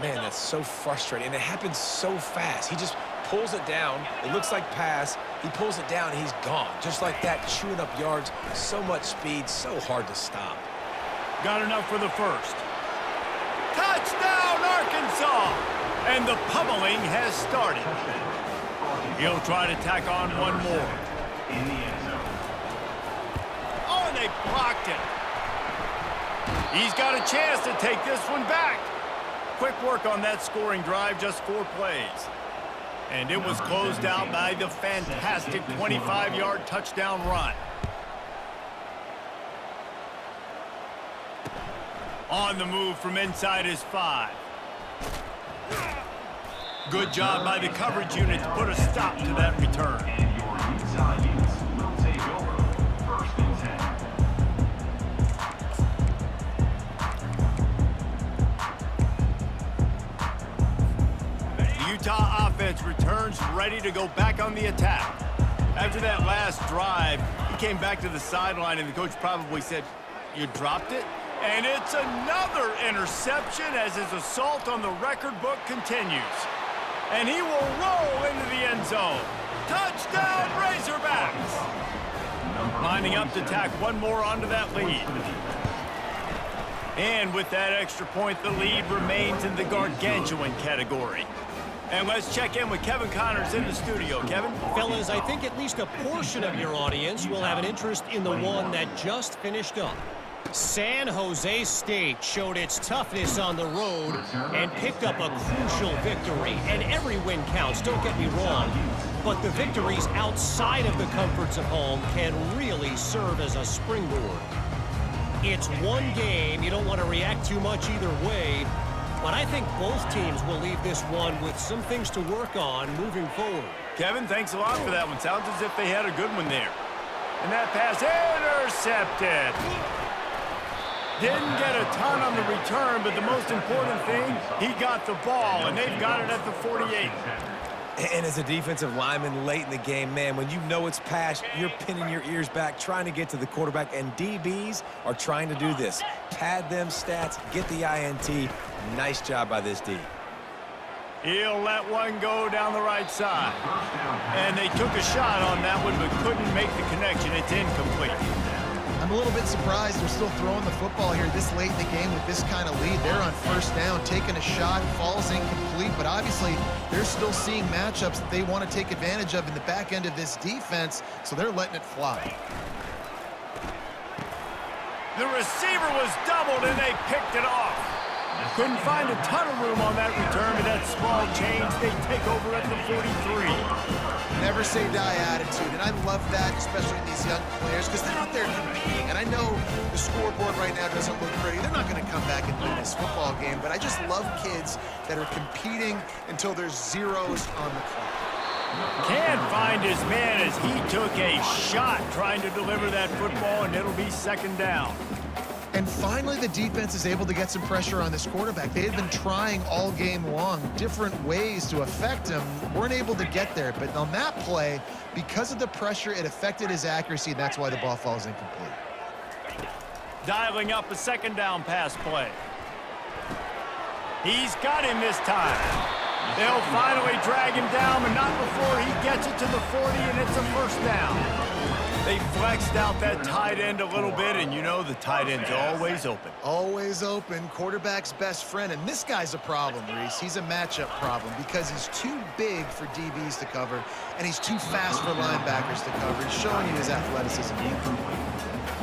Man, that's so frustrating, and it happens so fast. He just pulls it down. It looks like pass. He pulls it down, and he's gone. Just like that, chewing up yards. So much speed, so hard to stop. Got enough for the first. Touchdown, Arkansas! And the pummeling has started. He'll try to tack on one more. In the end zone. Oh, and they blocked it. He's got a chance to take this one back. Quick work on that scoring drive, just 4 plays. And it was closed out by the fantastic 25-yard touchdown run. On the move from inside his 5. Good job by the coverage unit to put a stop to that return. And your Utah Utes will take over. First and 10. The Utah offense returns ready to go back on the attack. After that last drive, he came back to the sideline and the coach probably said, "You dropped it?" And it's another interception as his assault on the record book continues. And he will roll into the end zone. Touchdown, Razorbacks! Lining up to tack one more onto that lead. And with that extra point, the lead remains in the gargantuan category. And let's check in with Kevin Connors in the studio. Kevin? Fellas, I think at least a portion of your audience will have an interest in the one that just finished up. San Jose State showed its toughness on the road and picked up a crucial victory. And every win counts, don't get me wrong. But the victories outside of the comforts of home can really serve as a springboard. It's one game, you don't want to react too much either way. But I think both teams will leave this one with some things to work on moving forward. Kevin, thanks a lot for that one. Sounds as if they had a good one there. And that pass intercepted. Didn't get a ton on the return, but the most important thing, he got the ball, and they've got it at the 48. And as a defensive lineman late in the game, man, when you know it's passed, you're pinning your ears back, trying to get to the quarterback, and DBs are trying to do this. Pad them stats, get the INT. Nice job by this D. He'll let one go down the right side. And they took a shot on that one, but couldn't make the connection. It's incomplete. I'm a little bit surprised they're still throwing the football here this late in the game with this kind of lead. They're on first down, taking a shot, falls incomplete, but obviously they're still seeing matchups that they want to take advantage of in the back end of this defense, so they're letting it fly. The receiver was doubled, and they picked it off. Couldn't find a ton of room on that return, but that small change, they take over at the 43. Never say die attitude, and I love that, especially in these young players, because they're out there competing. And I know the scoreboard right now doesn't look pretty. They're not going to come back and win this football game, but I just love kids that are competing until there's zeros on the clock. Can't find his man as he took a shot trying to deliver that football, and it'll be second down. And finally, the defense is able to get some pressure on this quarterback. They had been trying all game long different ways to affect him. Weren't able to get there. But on that play, because of the pressure, it affected his accuracy, and that's why the ball falls incomplete. Dialing up a second down pass play. He's got him this time. They'll finally drag him down, but not before he gets it to the 40, and it's a first down. They flexed out that tight end a little bit, and you know the tight end's always open. Always open, quarterback's best friend. And this guy's a problem, Reese. He's a matchup problem because he's too big for DBs to cover, and he's too fast for linebackers to cover. He's showing you his athleticism.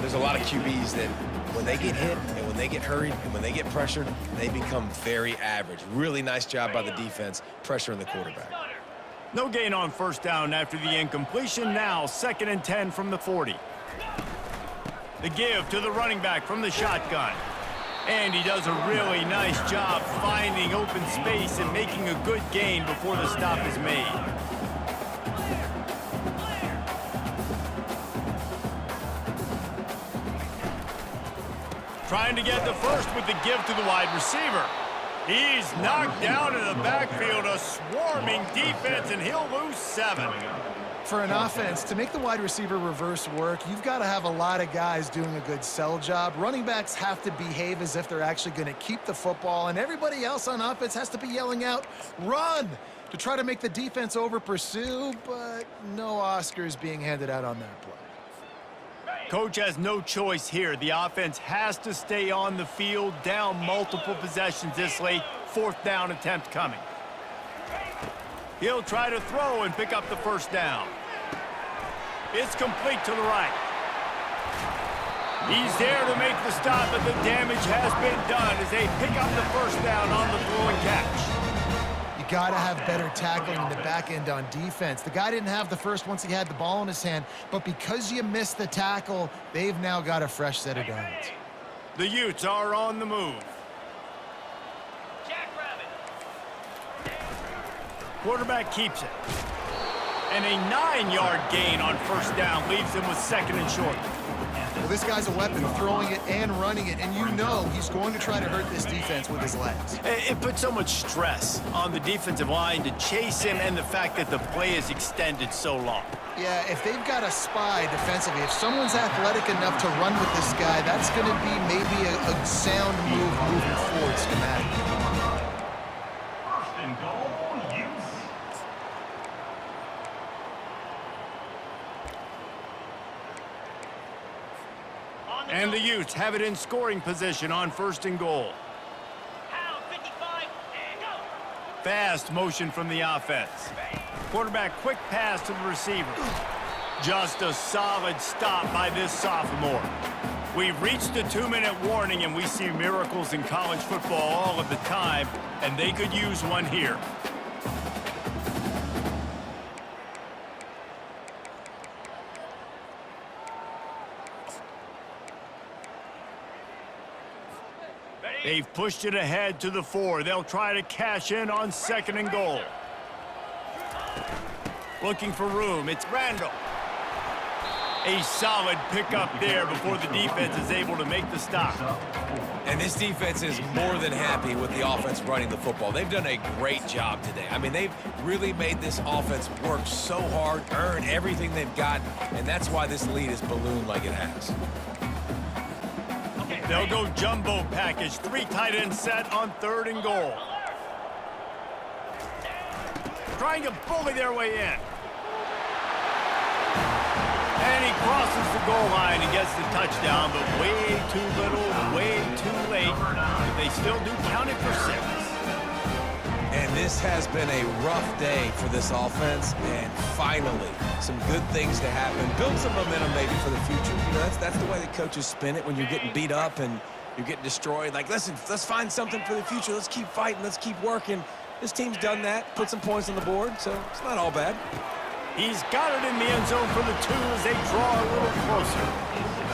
There's a lot of QBs that when they get hit and when they get hurried and when they get pressured, they become very average. Really nice job by the defense pressuring the quarterback. No gain on first down after the incompletion. Now 2nd and 10 from the 40. The give to the running back from the shotgun. And he does a really nice job finding open space and making a good gain before the stop is made. Trying to get the first with the give to the wide receiver. He's knocked down in the backfield, a swarming defense, and he'll lose 7. For an offense, to make the wide receiver reverse work, you've got to have a lot of guys doing a good sell job. Running backs have to behave as if they're actually going to keep the football, and everybody else on offense has to be yelling out, "Run!" to try to make the defense over-pursue, but no Oscars being handed out on that play. Coach has no choice here. The offense has to stay on the field, down multiple possessions this late. 4th down attempt coming. He'll try to throw and pick up the first down. It's complete to the right. He's there to make the stop, but the damage has been done as they pick up the first down on the throw and catch. You got to have better tackling in the back end on defense. The guy didn't have the first once he had the ball in his hand, but because you missed the tackle, they've now got a fresh set of downs. The Utes are on the move. Quarterback keeps it. And a 9-yard gain on first down leaves him with 2nd and short. Well, this guy's a weapon, throwing it and running it, and you know he's going to try to hurt this defense with his legs. It puts so much stress on the defensive line to chase him, and the fact that the play is extended so long. Yeah, if they've got a spy defensively, if someone's athletic enough to run with this guy, that's going to be maybe a sound move moving forward schematically. First and goal, Utes. And the Utes have it in scoring position on 1st and goal. Fast motion from the offense. Quarterback quick pass to the receiver. Just a solid stop by this sophomore. We've reached the 2-minute warning, and we see miracles in college football all of the time, and they could use one here. They've pushed it ahead to the 4. They'll try to cash in on 2nd and goal. Looking for room. It's Randall. A solid pickup there before the defense is able to make the stop. And this defense is more than happy with the offense running the football. They've done a great job today. I mean, they've really made this offense work so hard, earn everything they've got, and that's why this lead is ballooned like it has. They'll go jumbo package. 3 tight ends set on 3rd and goal. Trying to bully their way in. And he crosses the goal line and gets the touchdown, but way too little, way too late. But they still do count it for 6. And this has been a rough day for this offense, and finally, some good things to happen. Build some momentum maybe for the future. You know, that's the way the coaches spin it when you're getting beat up and you're getting destroyed. Like, listen, let's find something for the future. Let's keep fighting. Let's keep working. This team's done that, put some points on the board, so it's not all bad. He's got it in the end zone for the 2 as they draw a little closer.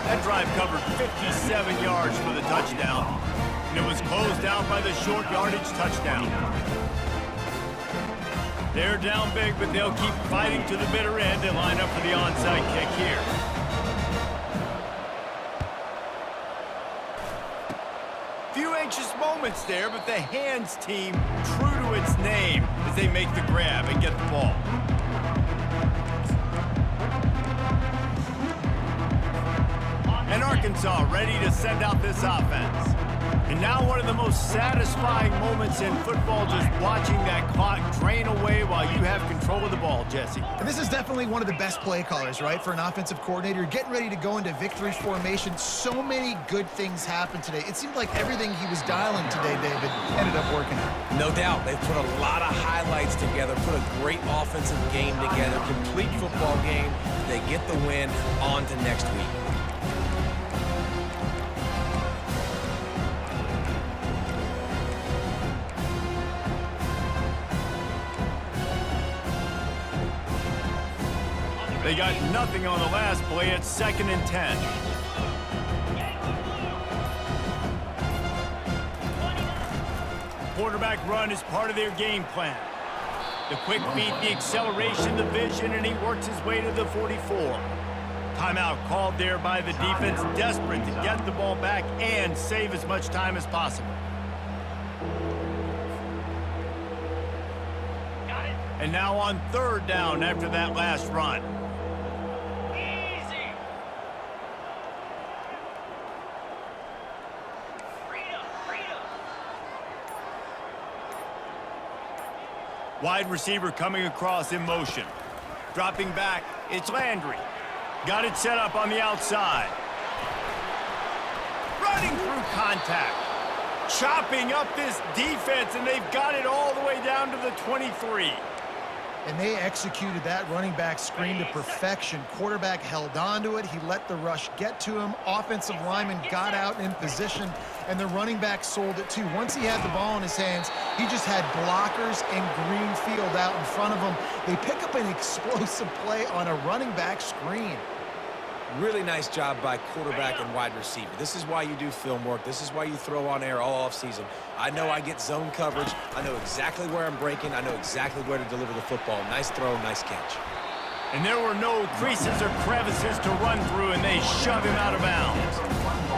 That drive covered 57 yards for the touchdown, and it was closed out by the short yardage touchdown. They're down big, but they'll keep fighting to the bitter end and line up for the onside kick here. Few anxious moments there, but the hands team true to its name as they make the grab and get the ball. And Arkansas ready to send out this offense. And now one of the most satisfying moments in football, just watching that clock drain away while you have control of the ball, Jesse. And this is definitely one of the best play callers, right, for an offensive coordinator. You're getting ready to go into victory formation. So many good things happened today. It seemed like everything he was dialing today, David, ended up working out. No doubt. They've put a lot of highlights together, put a great offensive game together, complete football game. They get the win. On to next week. They got nothing on the last play. It's 2nd and 10. Quarterback run is part of their game plan. The quick feet, the acceleration, the vision, and he works his way to the 44. Timeout called there by the defense, desperate to get the ball back and save as much time as possible. And now on 3rd down after that last run. Wide receiver coming across in motion. Dropping back, it's Landry. Got it set up on the outside. Running through contact. Chopping up this defense, and they've got it all the way down to the 23. And they executed that running back screen to perfection. Quarterback held on to it. He let the rush get to him. Offensive lineman got out in position, and the running back sold it too. Once he had the ball in his hands, he just had blockers and green field out in front of him. They pick up an explosive play on a running back screen. Really nice job by quarterback and wide receiver. This is why you do film work. This is why you throw on air all offseason. I know I get zone coverage. I know exactly where I'm breaking. I know exactly where to deliver the football. Nice throw, nice catch. And there were no creases or crevices to run through, and they shove him out of bounds.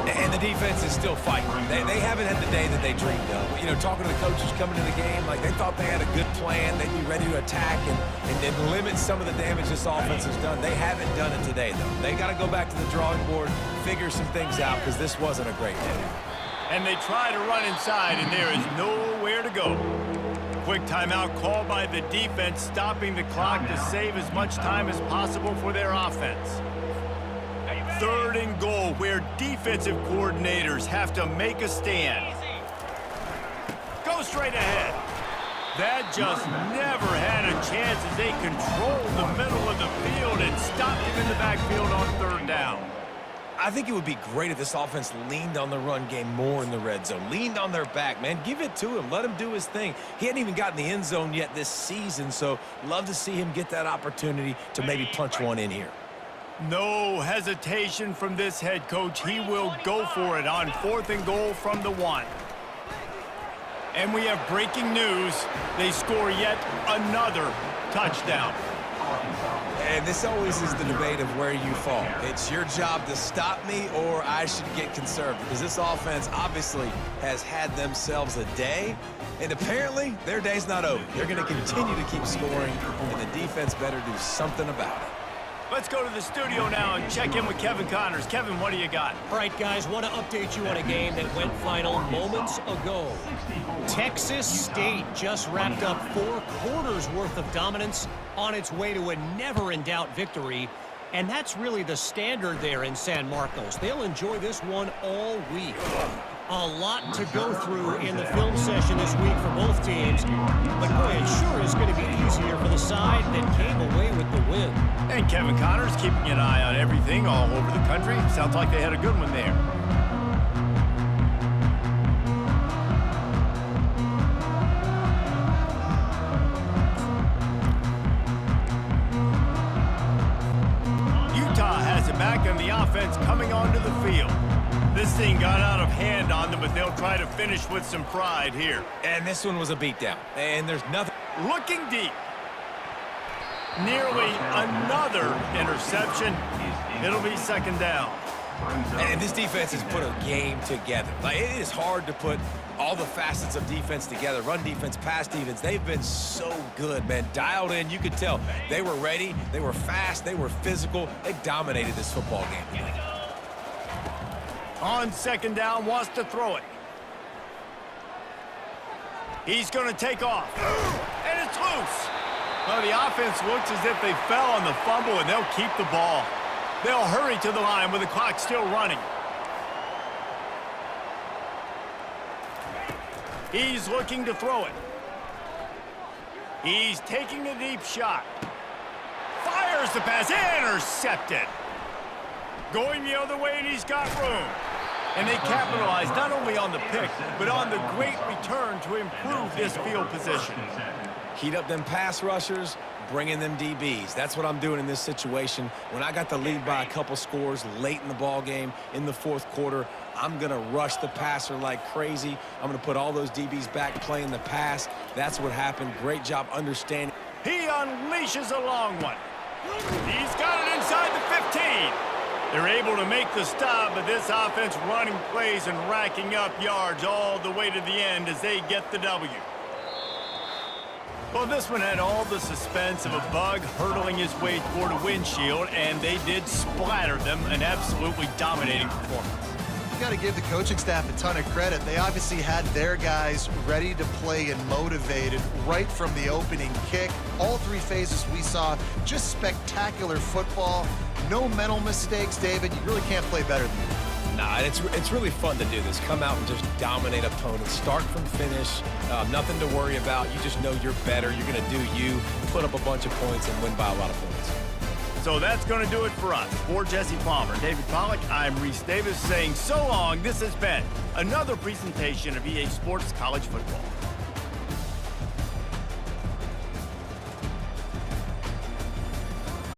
And the defense is still fighting. They haven't had the day that they dreamed of. You know, talking to the coaches coming to the game, like they thought they had a good plan. They'd be ready to attack and then limit some of the damage this offense has done. They haven't done it today, though. They got to go back to the drawing board, figure some things out, because this wasn't a great day. And they try to run inside, and there is nowhere to go. Quick timeout called by the defense, stopping the clock to save as much time as possible for their offense. 3rd and goal, where defensive coordinators have to make a stand. Go straight ahead. That just never had a chance as they controlled the middle of the field and stopped him in the backfield on 3rd down. I think it would be great if this offense leaned on the run game more in the red zone. Leaned on their back, man. Give it to him. Let him do his thing. He hadn't even gotten the end zone yet this season, so love to see him get that opportunity to maybe punch one in here. No hesitation from this head coach. He will go for it on 4th and goal from the 1. And we have breaking news. They score yet another touchdown. And this always is the debate of where you fall. It's your job to stop me or I should get conservative, because this offense obviously has had themselves a day, and apparently their day's not over. They're going to continue to keep scoring, and the defense better do something about it. Let's go to the studio now and check in with Kevin Connors. Kevin, what do you got? All right, guys, want to update you on a game that went final moments ago. Texas State just wrapped up 4 quarters worth of dominance on its way to a never-in-doubt victory. And that's really the standard there in San Marcos. They'll enjoy this one all week. A lot to go through in the film session this week for both teams. But boy, it sure is going to be easier for the side that came away with the win. And Kevin Connors keeping an eye on everything all over the country. Sounds like they had a good one there. Utah has it back, and the offense coming onto the field. This thing got out of hand on them, but they'll try to finish with some pride here. And this one was a beatdown, and there's nothing. Looking deep. Nearly another interception. It'll be 2nd down. And this defense has put a game together. Like, it is hard to put all the facets of defense together. Run defense, pass defense. They've been so good, man. Dialed in. You could tell they were ready. They were fast. They were physical. They dominated this football game today. On 2nd down, wants to throw it. He's going to take off. And it's loose. Well, the offense looks as if they fell on the fumble, and they'll keep the ball. They'll hurry to the line with the clock still running. He's looking to throw it. He's taking a deep shot. Fires the pass. Intercepted. Going the other way, and he's got room. And they capitalize not only on the pick, but on the great return to improve this field position. Heat up them pass rushers, bring in them DBs. That's what I'm doing in this situation. When I got the lead by a couple scores late in the ball game in the fourth quarter, I'm going to rush the passer like crazy. I'm going to put all those DBs back playing the pass. That's what happened. Great job understanding. He unleashes a long one. He's got it inside the 15. They're able to make the stop, but this offense running plays and racking up yards all the way to the end as they get the W. Well, this one had all the suspense of a bug hurtling his way toward a windshield, and they did splatter them, an absolutely dominating performance. You got to give the coaching staff a ton of credit. They obviously had their guys ready to play and motivated right from the opening kick. All three phases we saw, just spectacular football. No mental mistakes, David. You really can't play better than that. Nah, it's really fun to do this. Come out and just dominate opponents. Start from finish. Nothing to worry about. You just know you're better. You're going to do you, put up a bunch of points, and win by a lot of points. So that's going to do it for us. For Jesse Palmer, David Pollack, I'm Reese Davis saying so long. This has been another presentation of EA Sports College Football.